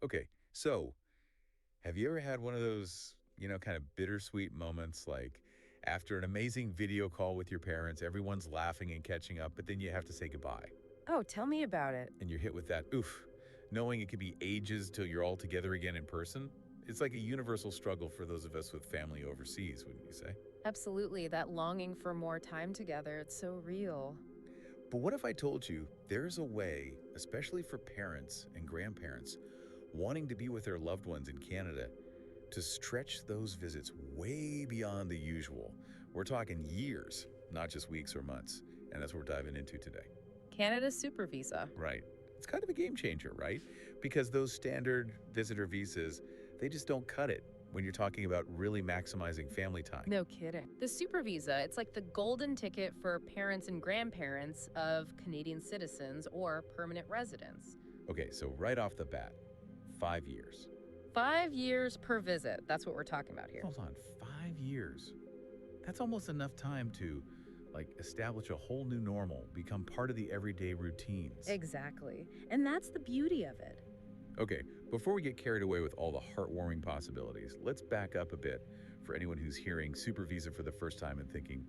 Okay, so have you ever had one of those, kind of bittersweet moments like after an amazing video call with your parents, everyone's laughing and catching up, but then you have to say goodbye Oh, tell me about it. and you're hit with that oof, knowing it could be ages till you're all together again in person? It's like a universal struggle for those of us with family overseas, wouldn't you say? Absolutely, that longing for more time together, it's so real. But what if I told you there's a way, especially for parents and grandparents, wanting to be with their loved ones in Canada to stretch those visits way beyond the usual? We're talking years, not just weeks or months. And that's what we're diving into today. Canada's super visa. Right. It's kind of a game changer, right? Because those standard visitor visas, they just don't cut it when you're talking about really maximizing family time. No kidding. The super visa, it's like the golden ticket for parents and grandparents of Canadian citizens or permanent residents. Okay, so right off the bat, 5 years. 5 years per visit. That's what we're talking about here. Hold on, 5 years. That's almost enough time to establish a whole new normal, become part of the everyday routines. Exactly. And that's the beauty of it. Okay, before we get carried away with all the heartwarming possibilities, let's back up a bit for anyone who's hearing Super Visa for the first time and thinking,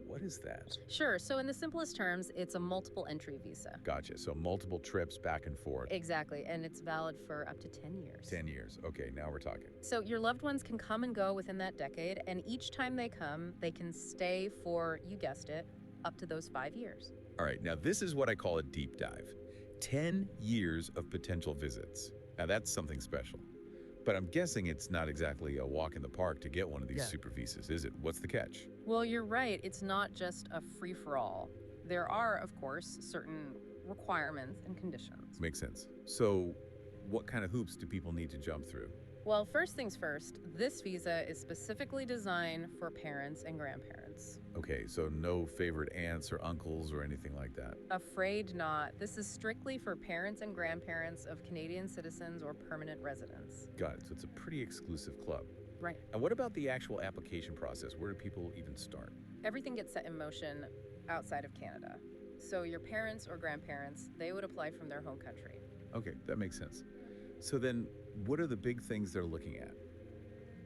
what is that? Sure. So, in the simplest terms, it's a multiple entry visa. Gotcha. So multiple trips back and forth. Exactly. And it's valid for up to 10 years. 10 years. Okay, now we're talking. So your loved ones can come and go within that decade, and each time they come, they can stay for, you guessed it, up to those 5 years. All right, now this is what I call a deep dive. 10 years of potential visits. Now that's something special. But I'm guessing it's not exactly a walk in the park to get one of these Yeah. super visas, is it? What's the catch? Well, you're right. It's not just a free for all. There are, of course, certain requirements and conditions. Makes sense. So, what kind of hoops do people need to jump through? Well, first things first, this visa is specifically designed for parents and grandparents. Okay, so no favorite aunts or uncles or anything like that. Afraid not. This is strictly for parents and grandparents of Canadian citizens or permanent residents. Got it. So it's a pretty exclusive club. Right. And what about the actual application process? Where do people even start? Everything gets set in motion outside of Canada. So your parents or grandparents, they would apply from their home country. Okay, that makes sense. So then, what are the big things they're looking at?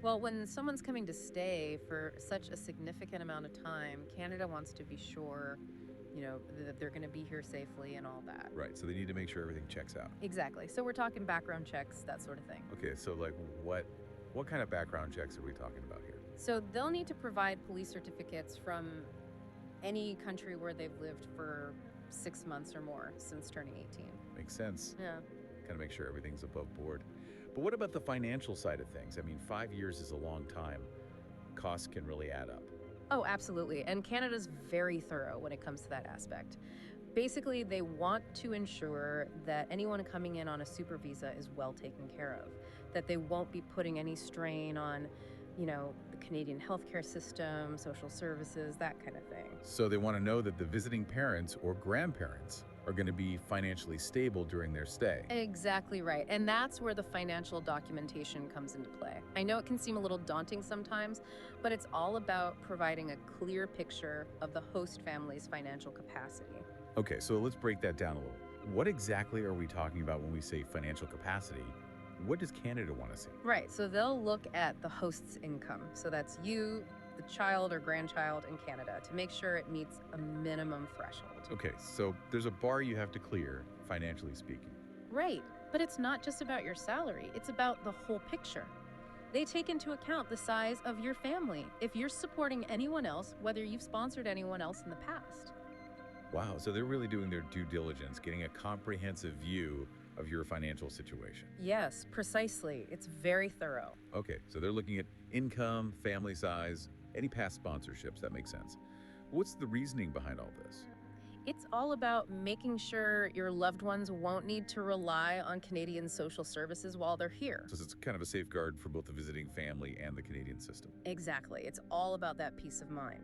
Well, when someone's coming to stay for such a significant amount of time, Canada wants to be sure, that they're going to be here safely and all that. Right, so they need to make sure everything checks out. Exactly. So we're talking background checks, that sort of thing. Okay, so what kind of background checks are we talking about here? So they'll need to provide police certificates from any country where they've lived for 6 months or more since turning 18. Makes sense. Yeah. Kind of make sure everything's above board. But what about the financial side of things? I mean, 5 years is a long time. Costs can really add up. Oh, absolutely. And Canada's very thorough when it comes to that aspect. Basically, they want to ensure that anyone coming in on a super visa is well taken care of, that they won't be putting any strain on, the Canadian healthcare system, social services, that kind of thing. So they want to know that the visiting parents or grandparents are going to be financially stable during their stay. Exactly right. And that's where the financial documentation comes into play. I know it can seem a little daunting sometimes, but it's all about providing a clear picture of the host family's financial capacity. Okay, so let's break that down a little. What exactly are we talking about when we say financial capacity? What does Canada want to see? Right. So they'll look at the host's income. So that's you, the child or grandchild in Canada, to make sure it meets a minimum threshold. Okay, so there's a bar you have to clear, financially speaking. Right. But it's not just about your salary, it's about the whole picture. They take into account the size of your family, if you're supporting anyone else, whether you've sponsored anyone else in the past. Wow, so they're really doing their due diligence, getting a comprehensive view of your financial situation. Yes, precisely. It's very thorough. Okay, so they're looking at income, family size, any past sponsorships. That makes sense. What's the reasoning behind all this? It's all about making sure your loved ones won't need to rely on Canadian social services while they're here. So it's kind of a safeguard for both the visiting family and the Canadian system. Exactly. It's all about that peace of mind.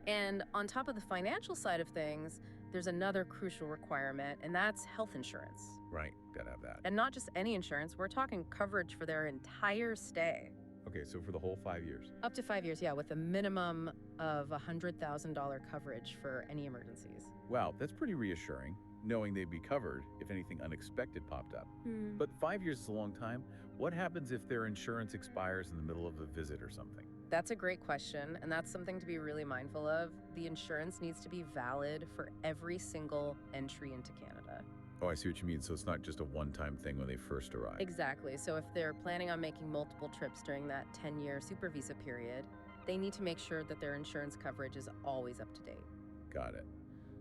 And on top of the financial side of things, there's another crucial requirement, and that's health insurance. Right, gotta have that. And not just any insurance, we're talking coverage for their entire stay. Okay, so for the whole 5 years. Up to 5 years, yeah, with a minimum of $100,000 coverage for any emergencies. Wow, that's pretty reassuring. knowing they'd be covered if anything unexpected popped up. Hmm. But 5 years is a long time. What happens if their insurance expires in the middle of a visit or something? That's a great question, and that's something to be really mindful of. The insurance needs to be valid for every single entry into Canada. Oh, I see what you mean. So it's not just a one-time thing when they first arrive. Exactly. So if they're planning on making multiple trips during that 10-year super visa period, they need to make sure that their insurance coverage is always up to date. Got it.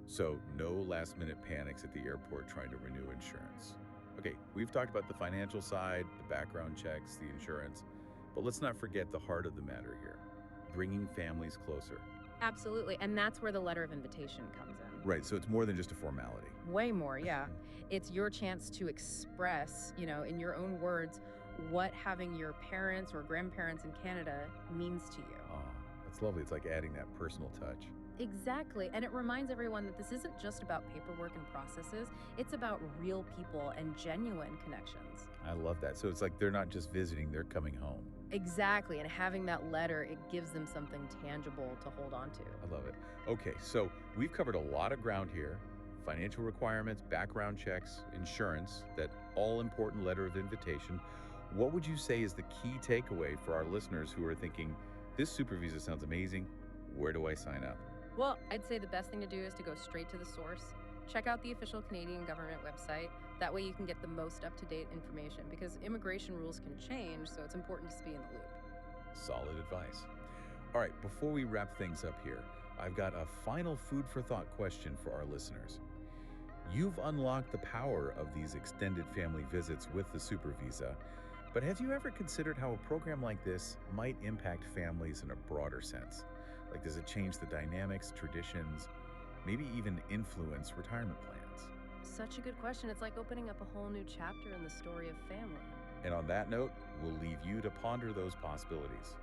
So no last-minute panics at the airport trying to renew insurance. Okay, we've talked about the financial side, the background checks, the insurance, but let's not forget the heart of the matter here, bringing families closer. Absolutely. And that's where the letter of invitation comes in. Right, so it's more than just a formality. Way more, yeah. It's your chance to express, in your own words, what having your parents or grandparents in Canada means to you. Oh, that's lovely. It's like adding that personal touch. Exactly. And it reminds everyone that this isn't just about paperwork and processes, it's about real people and genuine connections. I love that. So it's like they're not just visiting, they're coming home. Exactly. And having that letter, it gives them something tangible to hold on to. I love it. Okay, so we've covered a lot of ground here: financial requirements, background checks, insurance, that all important letter of invitation. What would you say is the key takeaway for our listeners who are thinking, this super visa sounds amazing? Where do I sign up? Well, I'd say the best thing to do is to go straight to the source. Check out the official Canadian government website. That way you can get the most up-to-date information because immigration rules can change, so it's important to be in the loop. Solid advice. All right, before we wrap things up here, I've got a final food for thought question for our listeners. You've unlocked the power of these extended family visits with the super visa, but have you ever considered how a program like this might impact families in a broader sense? Like, does it change the dynamics, traditions, maybe even influence retirement plans? Such a good question. It's like opening up a whole new chapter in the story of family. And on that note, we'll leave you to ponder those possibilities.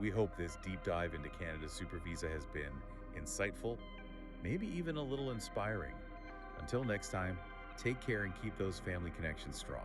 We hope this deep dive into Canada's super visa has been insightful, maybe even a little inspiring. Until next time, take care and keep those family connections strong.